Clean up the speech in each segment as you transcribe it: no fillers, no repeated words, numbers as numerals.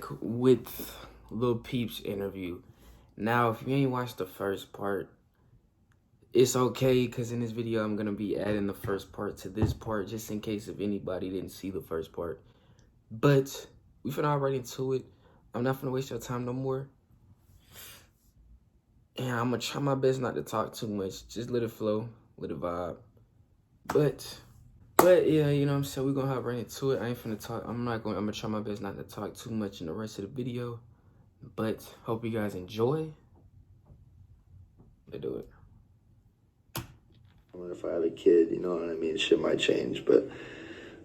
back with Lil Peep's interview. Now, if you ain't watched the first part, it's okay, because in this video, I'm going to be adding the first part to this part, just in case if anybody didn't see the first part. But we finna hop right into it. I'm not finna waste your time no more. And I'm going to try my best not to talk too much. Just let it flow, let it vibe. But yeah, you know what I'm saying? We're going to hop right into it. I ain't finna talk. I'm going to try my best not to talk too much in the rest of the video. But hope you guys enjoy. Let's do it. I wonder if I have a kid, you know what I mean? Shit might change, but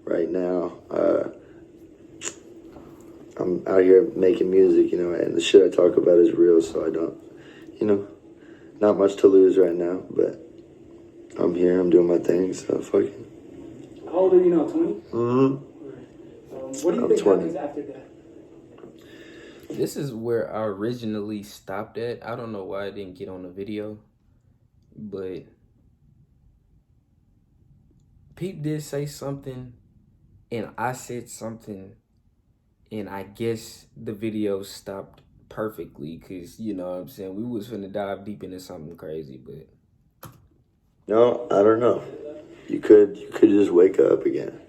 right now, I'm out here making music, you know, and the shit I talk about is real, so I don't, you know, not much to lose right now, but I'm here, I'm doing my thing, so fuck it. How old are you now, 20? Mm-hmm. What do you think happens after that? This is where I originally stopped at. I don't know why I didn't get on the video, but Peep did say something, and I said something, and I guess the video stopped perfectly, because, you know what I'm saying, we was finna dive deep into something crazy, but... No, I don't know. You could just wake up again.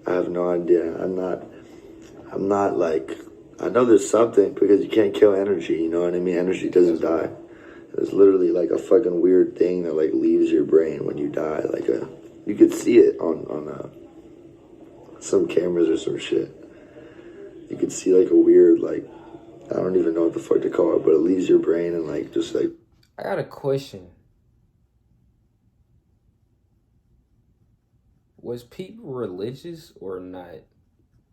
I have no idea. I'm not like, I know there's something, because you can't kill energy, you know what I mean? Energy doesn't die. It's literally like a fucking weird thing that like leaves your brain when you die. Like you could see it on some cameras or some shit. You could see like a weird, like, I don't even know what the fuck to call it, but it leaves your brain and like, just like. I got a question. Was Peep religious or not?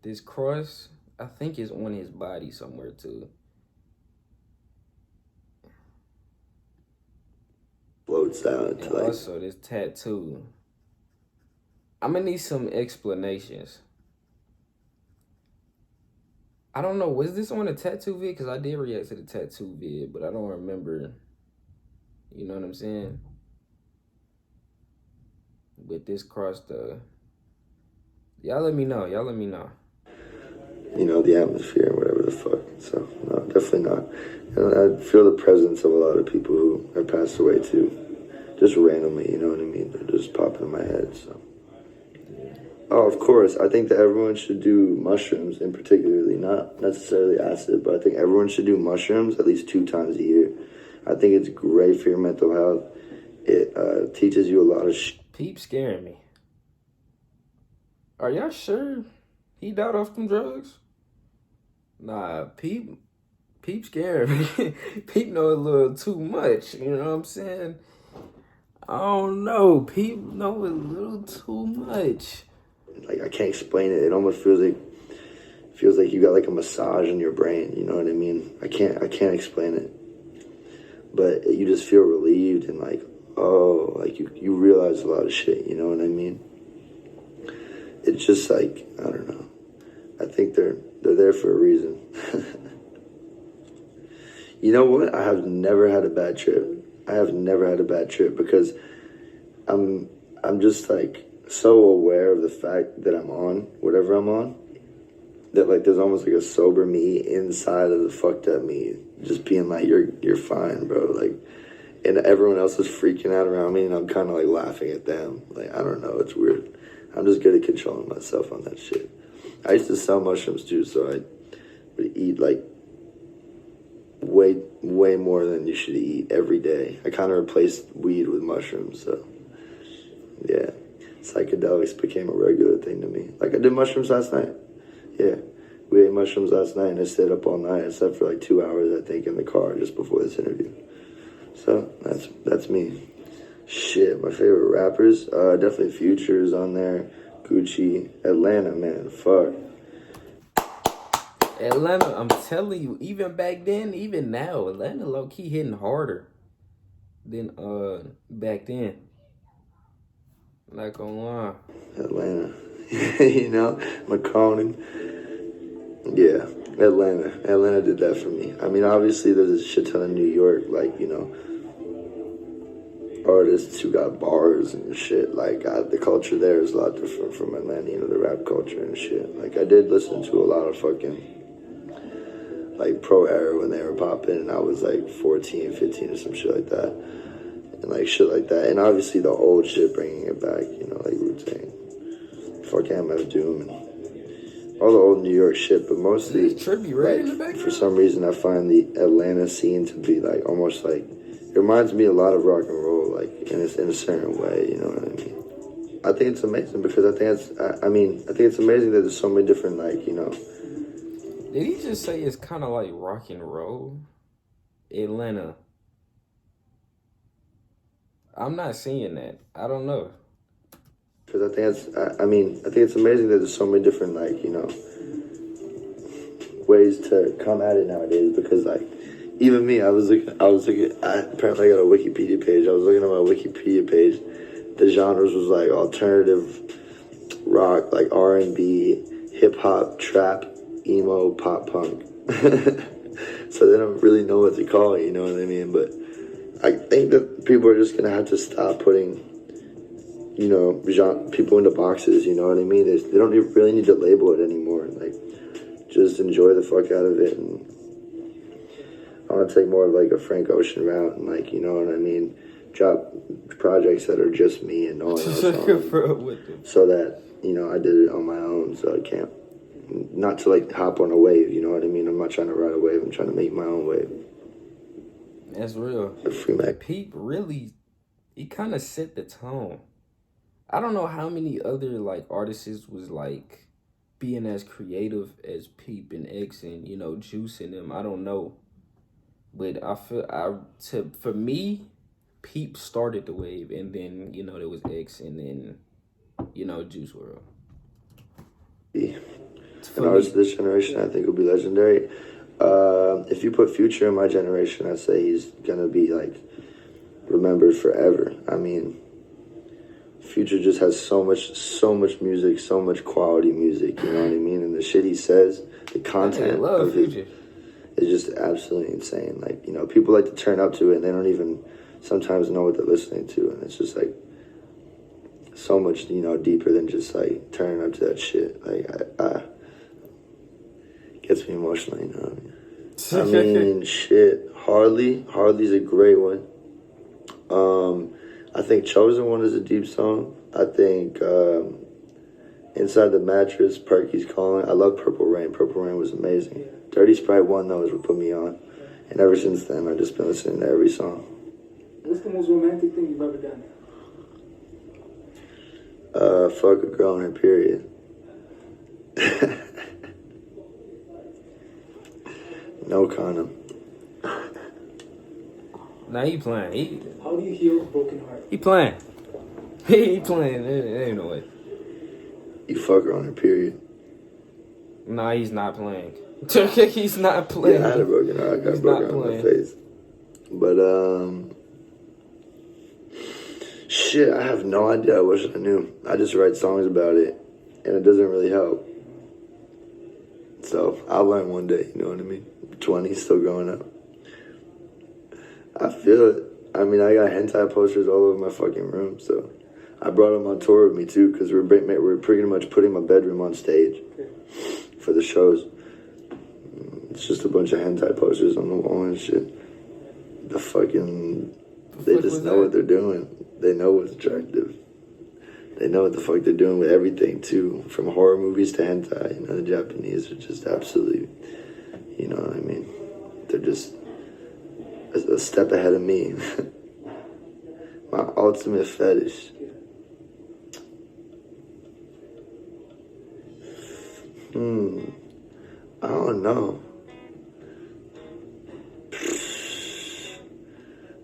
This cross, I think, is on his body somewhere too. Floats down to like. Also, this tattoo. I'm gonna need some explanations. I don't know, was this on a tattoo vid? Because I did react to the tattoo vid, but I don't remember. You know what I'm saying? With this cross, y'all let me know. Y'all let me know. You know, the atmosphere and whatever the fuck. So, no, definitely not. And I feel the presence of a lot of people who have passed away too. Just randomly, you know what I mean? They're just popping in my head, so. Oh, of course. I think that everyone should do mushrooms, in particularly, not necessarily acid, but I think everyone should do mushrooms at least 2 times a year. I think it's great for your mental health. It teaches you a lot of Peep scaring me. Are y'all sure he died off them drugs? Nah, Peep scaring me. Peep know a little too much, you know what I'm saying? I don't know. Peep know a little too much. Like, I can't explain it. It almost feels like you got like a massage in your brain, you know what I mean? I can't explain it. But you just feel relieved and like, oh, like you realize a lot of shit, you know what I mean? It's just like, I don't know. I think they're there for a reason. You know what? I have never had a bad trip. I have never had a bad trip because I'm just like so aware of the fact that I'm on whatever I'm on, that like there's almost like a sober me inside of the fucked up me, just being like, you're fine, bro. Like, and everyone else is freaking out around me, and I'm kind of like laughing at them. Like, I don't know, it's weird. I'm just good at controlling myself on that shit. I used to sell mushrooms too, so I would eat like way more than you should eat every day. I kind of replaced weed with mushrooms, so yeah. Psychedelics became a regular thing to me. Like, I did mushrooms last night. Yeah, we ate mushrooms last night, and I stayed up all night. I slept for like 2 hours, I think, in the car just before this interview. So that's me. Shit, my favorite rappers, definitely Future's on there. Gucci, Atlanta, man, fuck. Atlanta, I'm telling you, even back then, even now, Atlanta low-key hitting harder than back then. Not gonna lie. Atlanta. You know, McConan. Yeah, Atlanta. Atlanta did that for me. I mean, obviously there's a shit ton of New York, like, you know, artists who got bars and shit. Like, the culture there is a lot different from Atlanta, you know, the rap culture and shit. Like, I did listen to a lot of fucking like Pro Era when they were popping, and I was like 14, 15 or some shit like that. And like shit like that. And obviously the old shit, bringing it back, you know, like Wu-Tang, fucking MF Doom, and all the old New York shit, but mostly, trippy, right? like, for some reason I find the Atlanta scene to be like, almost like, it reminds me a lot of rock and roll, like, in a certain way, you know what I mean? I think it's amazing because I think it's amazing that there's so many different, like, you know. Did he just say it's kind of like rock and roll? Atlanta. I'm not seeing that. I don't know. Because I think it's amazing that there's so many different, like, you know, ways to come at it nowadays. Because, like, even me, apparently I got a Wikipedia page. I was looking at my Wikipedia page. The genres was like alternative rock, like R&B, hip hop, trap, emo, pop punk. So they don't really know what to call it, you know what I mean? But I think that people are just gonna have to stop putting, you know, people into boxes, you know what I mean? They don't really need to label it anymore. Like, just enjoy the fuck out of it. And I want to take more of like a Frank Ocean route and, like, you know what I mean? Drop projects that are just me and no one else on it, so that, you know, I did it on my own, so I can't, not to like hop on a wave, you know what I mean? I'm not trying to ride a wave, I'm trying to make my own wave. That's real. Free Mac. PEEP really, he kind of set the tone. I don't know how many other like artists was like being as creative as PEEP and X and, you know, Juice and them. I don't know, but I feel for me, PEEP started the wave, and then, you know, there was X, and then, you know, Juice WRLD. An artist of this generation, I think, will be legendary. If you put Future in my generation, I'd say he's gonna be like remembered forever. I mean, Future just has so much music, so much quality music. You know what I mean? And the shit he says, the content of it is just absolutely insane. Like, you know, people like to turn up to it, and they don't even sometimes know what they're listening to, and it's just like so much, you know, deeper than just like turning up to that shit. Like, I gets me emotional, you know what I mean? I mean, shit, Hardly's a great one. I think Chosen One is a deep song. I think Inside the Mattress, Perky's Calling. I love Purple Rain. Purple Rain was amazing. Dirty Sprite 1, though, is what put me on. And ever since then, I've just been listening to every song. What's the most romantic thing you've ever done? Fuck a girl in her period. No condom. Nah, he playing. How do you heal a broken heart? He playing. He playing. There ain't no way. You fuck her on her period. Nah, he's not playing. He's not playing. Yeah, I had a broken heart. I got broken on my face. But, shit, I have no idea. I wish I knew. I just write songs about it, and it doesn't really help. So, I'll learn one day, you know what I mean? 20, still growing up. I feel it. I mean, I got hentai posters all over my fucking room, so I brought them on tour with me, too, because we're pretty much putting my bedroom on stage for the shows. It's just a bunch of hentai posters on the wall and shit. They just know what they're doing. They know what's attractive. They know what the fuck they're doing with everything, too. From horror movies to hentai. You know, the Japanese are just absolutely, you know what I mean? They're just a step ahead of me. My ultimate fetish. I don't know.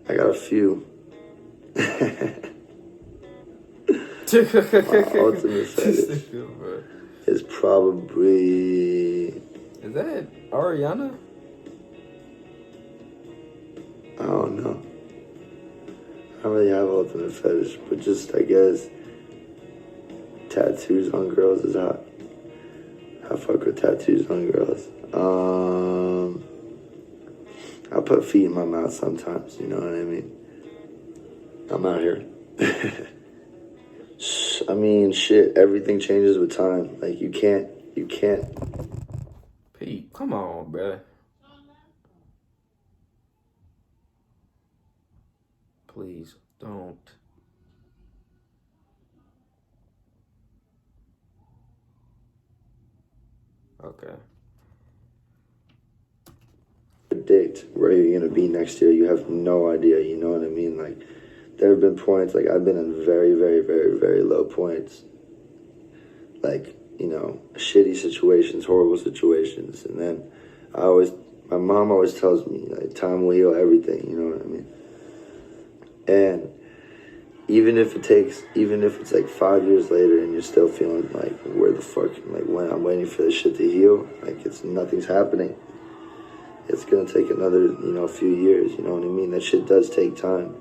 I got a few. My ultimate fetish is probably... Is that Ariana? I don't know. I don't really have ultimate fetish, but just, I guess, tattoos on girls is hot. I fuck with tattoos on girls. I put feet in my mouth sometimes, you know what I mean? I'm out here. I mean, shit, everything changes with time. Like, you can't. Pete, come on, bruh. Please don't. Okay. Predict where you're gonna be next year. You have no idea. You know what I mean? Like, there have been points, like I've been in very, very, very, very low points. Like, you know, shitty situations, horrible situations, and then my mom always tells me, like, time will heal everything. You know what I mean? And even if it's like 5 years later and you're still feeling like, where the fuck, like, when I'm waiting for this shit to heal, like, nothing's happening. It's gonna take another, you know, few years, you know what I mean? That shit does take time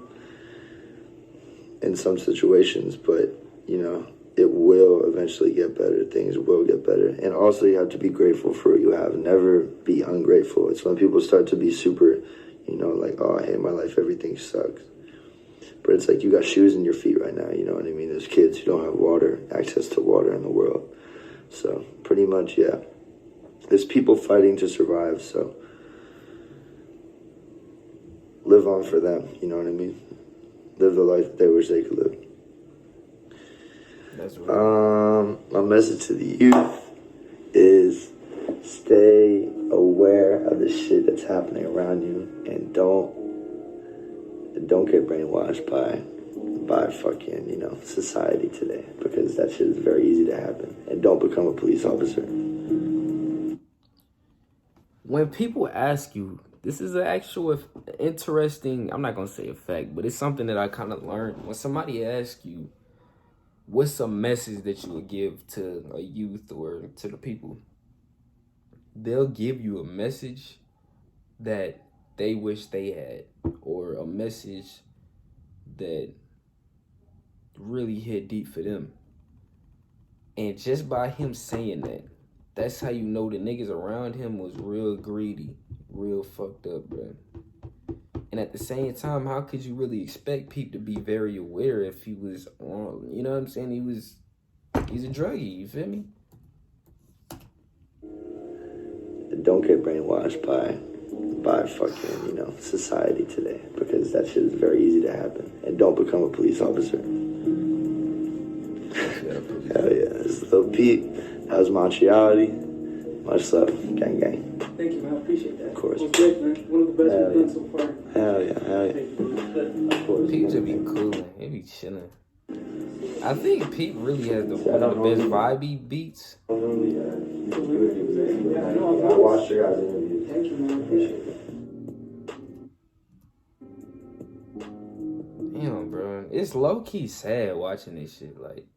in some situations, but, you know, it will eventually get better. Things will get better. And also you have to be grateful for what you have. Never be ungrateful. It's when people start to be super, you know, like, oh, I hate my life, everything sucks. But it's like, you got shoes in your feet right now, you know what I mean? There's kids who don't have water, access to water in the world. So pretty much, yeah. There's people fighting to survive, so live on for them, you know what I mean? Live the life they wish they could live. That's right. My message to the youth is stay aware of the shit that's happening around you, and don't get brainwashed by fucking, you know, society today, because that shit is very easy to happen. And don't become a police officer. When people ask you, this is an actual interesting, I'm not going to say a fact, but it's something that I kind of learned. When somebody asks you, what's a message that you would give to a youth or to the people? They'll give you a message that they wish they had, or a message that really hit deep for them. And just by him saying that, that's how you know the niggas around him was real greedy, real fucked up, bro. And at the same time, how could you really expect people to be very aware if he was on, you know what I'm saying? He's a druggie, you feel me? Don't get brainwashed by fucking, you know, society today, because that shit is very easy to happen. And don't become a police officer. Hell yeah. This is Lil PEEP. That was MONTREALITY. Much love. Gang, gang. Thank you, man. I appreciate that. Of course. It was great, man. One of the best Hell we've done so far. Hell yeah, hell yeah. Of course. Peep just be cool. He be chilling. I think Peep really has one of the best vibey beats. I watched your guys' interviews. Thank you, man. I appreciate it. Damn, bro. It's low-key sad watching this shit. Like,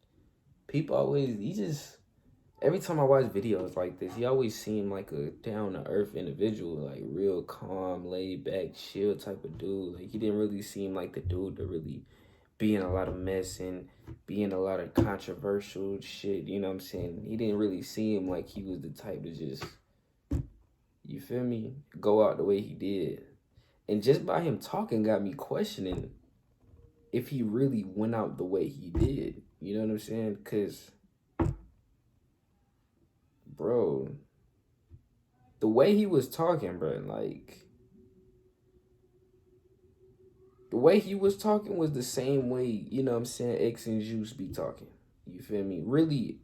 people always, every time I watch videos like this, he always seemed like a down-to-earth individual, like real calm, laid-back, chill type of dude. Like, he didn't really seem like the dude to really be in a lot of mess and be in a lot of controversial shit, you know what I'm saying? He didn't really seem like he was the type to just, you feel me, go out the way he did. And just by him talking got me questioning if he really went out the way he did. You know what I'm saying? Because, bro, the way he was talking, bro, like, the way he was talking was the same way, you know what I'm saying, X and Juice be talking. You feel me? Really,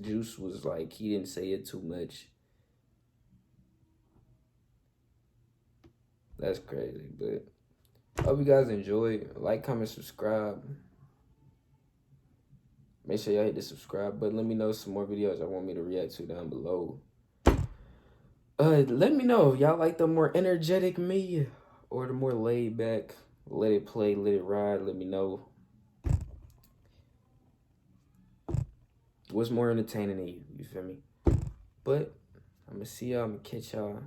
Juice was like, he didn't say it too much. That's crazy, but hope you guys enjoy. Like, comment, subscribe. Make sure y'all hit the subscribe button. Let me know some more videos y'all want me to react to down below. Let me know if y'all like the more energetic me or the more laid back. Let it play, let it ride. Let me know. What's more entertaining than you? You feel me? But I'm gonna see y'all. I'm gonna catch y'all